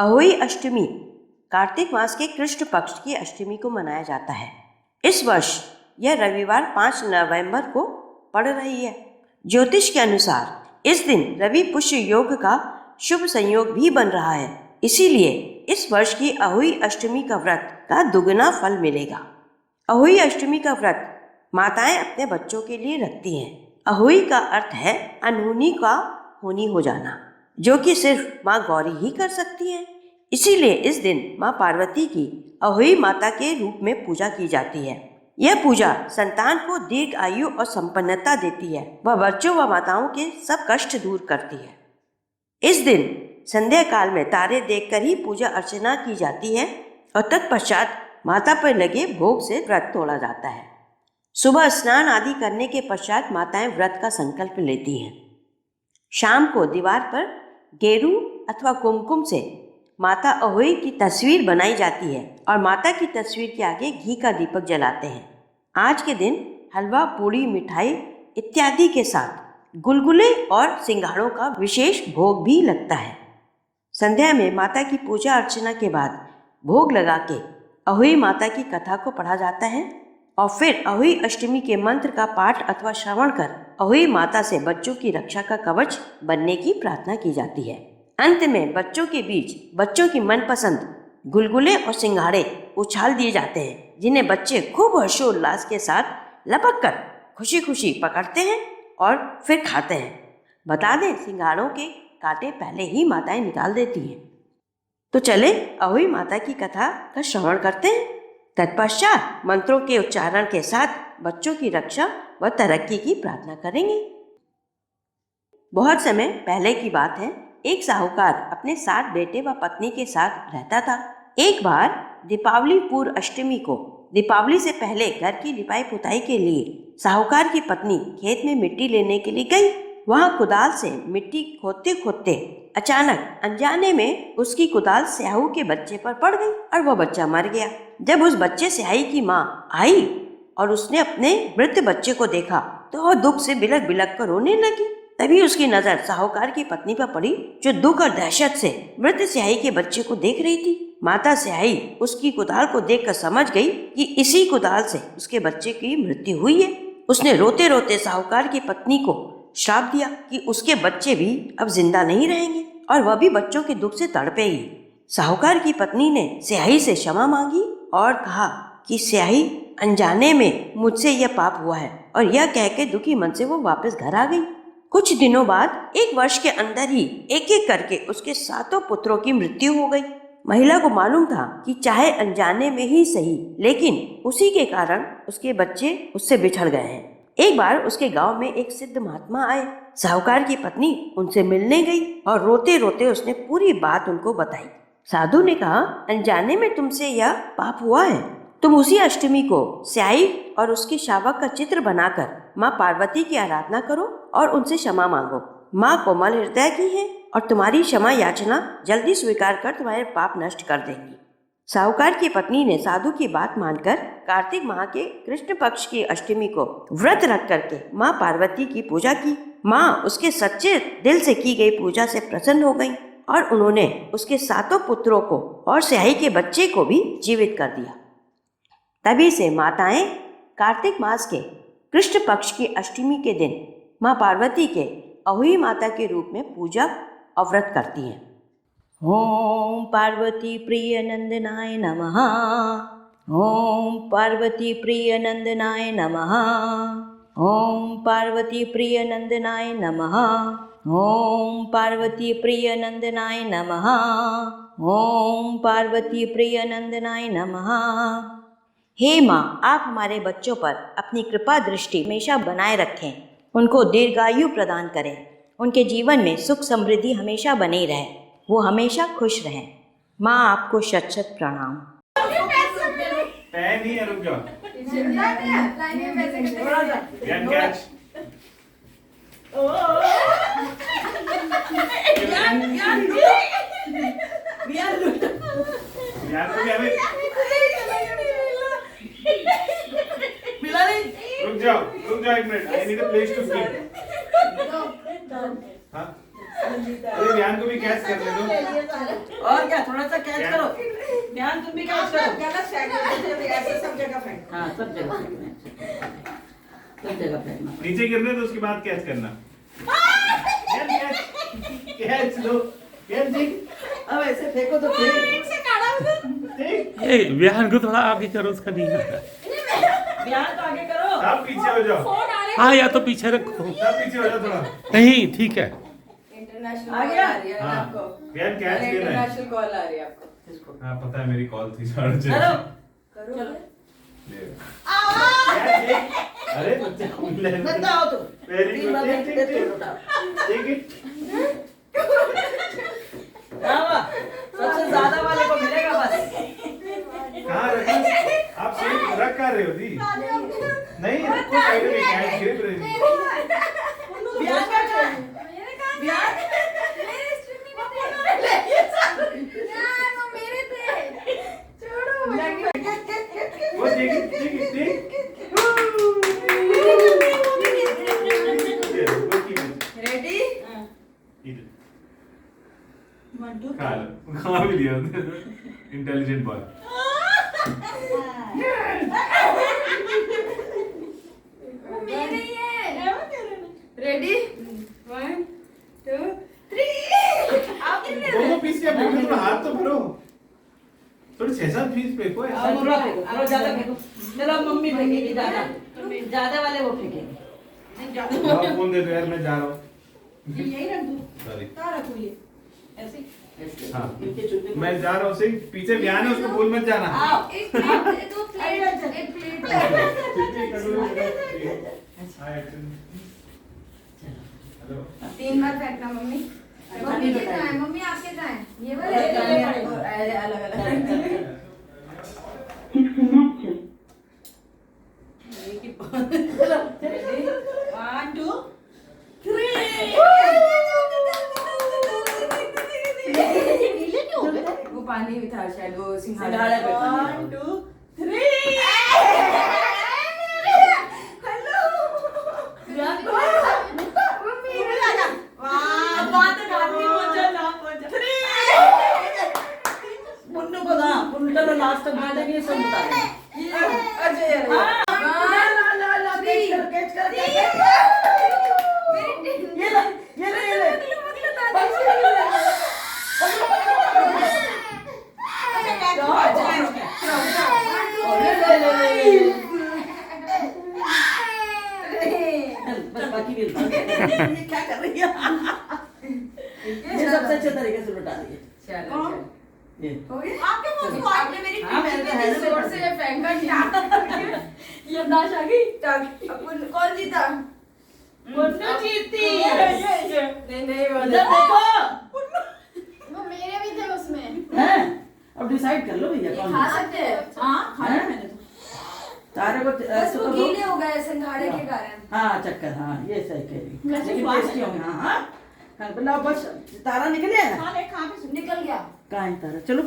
अहोई अष्टमी कार्तिक मास के कृष्ण पक्ष की अष्टमी को मनाया जाता है। इस वर्ष यह रविवार 5 नवंबर को पड़ रही है। ज्योतिष के अनुसार इस दिन रवि पुष्य योग का शुभ संयोग भी बन रहा है, इसीलिए इस वर्ष की अहोई अष्टमी का व्रत का दुगना फल मिलेगा। अहोई अष्टमी का व्रत माताएं अपने बच्चों के लिए रखती हैं। अहोई का अर्थ है अनहोनी का होनी हो जाना, जो कि सिर्फ माँ गौरी ही कर सकती हैं। इसीलिए इस दिन माँ पार्वती की अहोई माता के रूप में पूजा की जाती है। यह पूजा संतान को दीर्घ आयु और संपन्नता देती है। वह बच्चों व माताओं के सब कष्ट दूर करती है। इस दिन संध्या काल में तारे देखकर ही पूजा अर्चना की जाती है और तत्पश्चात माता पर लगे भोग से व्रत तोड़ा जाता है। सुबह स्नान आदि करने के पश्चात माताएं व्रत का संकल्प लेती हैं। शाम को दीवार पर गेरू अथवा कुमकुम से माता अहोई की तस्वीर बनाई जाती है और माता की तस्वीर के आगे घी का दीपक जलाते हैं। आज के दिन हलवा, पूड़ी, मिठाई इत्यादि के साथ गुलगुले और सिंघाड़ों का विशेष भोग भी लगता है। संध्या में माता की पूजा अर्चना के बाद भोग लगा के अहोई माता की कथा को पढ़ा जाता है और फिर अहोई अष्टमी के मंत्र का पाठ अथवा श्रवण कर अहोई माता से बच्चों की रक्षा का कवच बनने की प्रार्थना की जाती है। अंत में बच्चों के बीच बच्चों की मनपसंद गुलगुले और सिंघाड़े उछाल दिए जाते हैं, जिन्हें बच्चे खूब हर्षोल्लास के साथ लपक कर खुशी खुशी पकड़ते हैं और फिर खाते हैं। बता दें, सिंघाड़ों के कांटे पहले ही माताएं निकाल देती हैं। तो चले अहोई माता की कथा का श्रवण करते हैं। तत्पश्चात मंत्रों के उच्चारण के साथ बच्चों की रक्षा व तरक्की की प्रार्थना करेंगे। बहुत समय पहले की बात है। एक साहूकार अपने 7 बेटे व पत्नी के साथ रहता था। एक बार दीपावली पूर्व अष्टमी को दीपावली से पहले घर की लिपाई पुताई के लिए साहूकार की पत्नी खेत में मिट्टी लेने के लिए गई। वहां कुदाल से मिट्टी खोदते खोदते अचानक अनजाने में उसकी कुदाल स्याहू के बच्चे पर पड़ गई और वह बच्चा मर गया। जब उस बच्चे स्याही की माँ आई और उसने अपने मृत बच्चे को देखा तो वह दुख से बिलख बिलख कर रोने लगी। तभी उसकी नजर साहूकार की पत्नी पर पड़ी, जो दुख और दहशत से मृत स्याही के बच्चे को देख रही थी। माता स्याही उसकी कुदाल को देखकर समझ गई कि इसी कुदाल से उसके बच्चे की मृत्यु हुई है। उसने रोते रोते साहूकार की पत्नी को श्राप दिया कि उसके बच्चे भी अब जिंदा नहीं रहेंगे और वह भी बच्चों के दुख से तड़पेगी। साहूकार की पत्नी ने स्याही से क्षमा मांगी और कहा कि स्याही, अनजाने में मुझसे यह पाप हुआ है, और यह कह के दुखी मन से वो वापस घर आ गई। कुछ दिनों बाद 1 वर्ष के अंदर ही एक एक करके उसके 7 पुत्रों की मृत्यु हो गई। महिला को मालूम था कि चाहे अनजाने में ही सही, लेकिन उसी के कारण उसके बच्चे उससे बिछड़ गए हैं। एक बार उसके गांव में एक सिद्ध महात्मा आए। साहूकार की पत्नी उनसे मिलने गई और रोते रोते उसने पूरी बात उनको बताई। साधु ने कहा, अनजाने में तुमसे यह पाप हुआ है। तुम उसी अष्टमी को स्याही और उसके शावक का चित्र बनाकर माँ पार्वती की आराधना करो और उनसे क्षमा मांगो। माँ कोमल हृदय की है और तुम्हारी क्षमा याचना जल्दी स्वीकार कर तुम्हारे पाप नष्ट कर देंगी। साहूकार की पत्नी ने साधु की बात मानकर कार्तिक माह के कृष्ण पक्ष की अष्टमी को व्रत रख करके माँ पार्वती की पूजा की। माँ उसके सच्चे दिल से की गई पूजा से प्रसन्न हो गई और उन्होंने उसके 7 पुत्रों को और स्याही के बच्चे को भी जीवित कर दिया। तभी से माताएं कार्तिक मास के कृष्ण पक्ष की अष्टमी के दिन माँ पार्वती के अहोई माता के रूप में पूजा और व्रत करती हैं। ओम पार्वती प्रिय नंदनाय नमः। ओम पार्वती प्रिय नंदनाय नमः। ओम पार्वती प्रिय नंदनाय नमः। ओम पार्वती प्रिय नंदनाय नमः। ओम पार्वती प्रिय नंदनाय नमः। हे माँ, आप हमारे बच्चों पर अपनी कृपा दृष्टि हमेशा बनाए रखें, उनको दीर्घायु प्रदान करें, उनके जीवन में सुख समृद्धि हमेशा बनी रहे, वो हमेशा खुश रहें। माँ, आपको शत शत प्रणाम। पैन ही है, रुक जाओ। कैच। रुक जाओ 1 minute. I need a place to sleep. हाँ, अरे ध्यान को भी कैच कर। कैच ले दो। और क्या, थोड़ा सा कैच करो, ध्यान तुम भी कैच करो। गलत फेंक ऐसे सब जगह फेंक। हाँ सब जगह फेंकना है, सब जगह फेंकना। नीचे गिरने तो उसके बाद कैच करना। कैच लो, कैच अब ऐसे फेंको तो फेंक। ए विहान को थोड़ा आगे करो, उसका नहीं आता। ध्यान तो आगे करो। सब पीछे हो जाओ, हाँ या तो पीछे रखो। सब पीछे हो जाओ थोड़ा। नहीं ठीक है। इंटरनेशनल आ कॉल गया? आ रही है हाँ आपको। यार कैच लेना है। इंटरनेशनल कॉल आ रही है आपको। इसको हाँ पता है, मेरी कॉल थी। छोड़ो चलो करो। चलो, ले। यार, देख। अरे बच्चे खून ले रहे बंदा आओ तुम। Very तीन good. बार ठीक, फेंकते ठीक, तो उठाओ। Take it. हाँ, वाह। सबसे ज्यादा वाले को मिलेगा बस। कहाँ रखा? आप सिर्फ रख कर रहे हो दी? नहीं, रखो साइड में, कैच गिर रही है। ध्यान रखो। ध्यान। वो take it, take it, take it. Yeah, वो keep it. Ready? Eat it. खा लो, खा भी लिया इंटेलिजेंट बॉय। रेडी? 1 2 3। दोनों पीस क्या फेंको? थोड़ा हाथ तो भरो, थोड़ी 6-7 पीस फेंको अब ऐसा। थोड़ा फेंको, थोड़ा ज्यादा फेंको। चलो अब मम्मी फेंकेगी ज्यादा, ज्यादा वाले वो फेंकेंगे। आप फोन दे दो यार, मैं जा रहा हूँ। यही रख दूं, सॉरी। कहाँ रखूं ये? ऐसे ऐसे। हाँ। इनके चुनने को- मैं जा रहा हूँ सिंह, पीछे बयान है, उसको भूल मत जाना। आओ। हेलो। 3 बार फेंकना मम्मी। मम्मी के कहाँ है? मम्मी आपके कहाँ है? ये अलग अलग। चलो, ready? 1 2 3। वो पानी भी था शायद, वो सिंघाड़ा पे पानी। 1 2 3। अब बात है, आपकी पहुंचा ना पहुंचा। 3। पुन्नू को ना, पुन्नू चलो लास्ट तक बैठेंगे, ये सब बता देंगे। कैच कर, कैच कर। ये ले, ये ले, ये ले। बस ये ले। बस बाकी भी ये क्या कर रही है? ये सबसे अच्छे तरीके से लुटा रही है। ये आपने मेरी हाँ, मैंने तो है ना जोर से ये फेंका नहीं। ये नाश आ गई। कौन जीता? पुन्नू जीती। नहीं नहीं वो इधर देखो। वो मेरे भी थे उसमें। हैं? अब डिसाइड कर लो भैया कौन खा जीता। सकते हैं। हाँ, खाया मैंने तो। तारे को बस ऐसे वो तो दो। गीले हो गए सिंघाड़े के कारण। हाँ चक्कर, हाँ ये सही कह रही। वैसे लेकिन स्वाद टेस्टी है। होंगे। हाँ हाँ हाँ, बनाओ बस। तारा निकल गया ना? निकल गया। कहाँ है तारा? चलो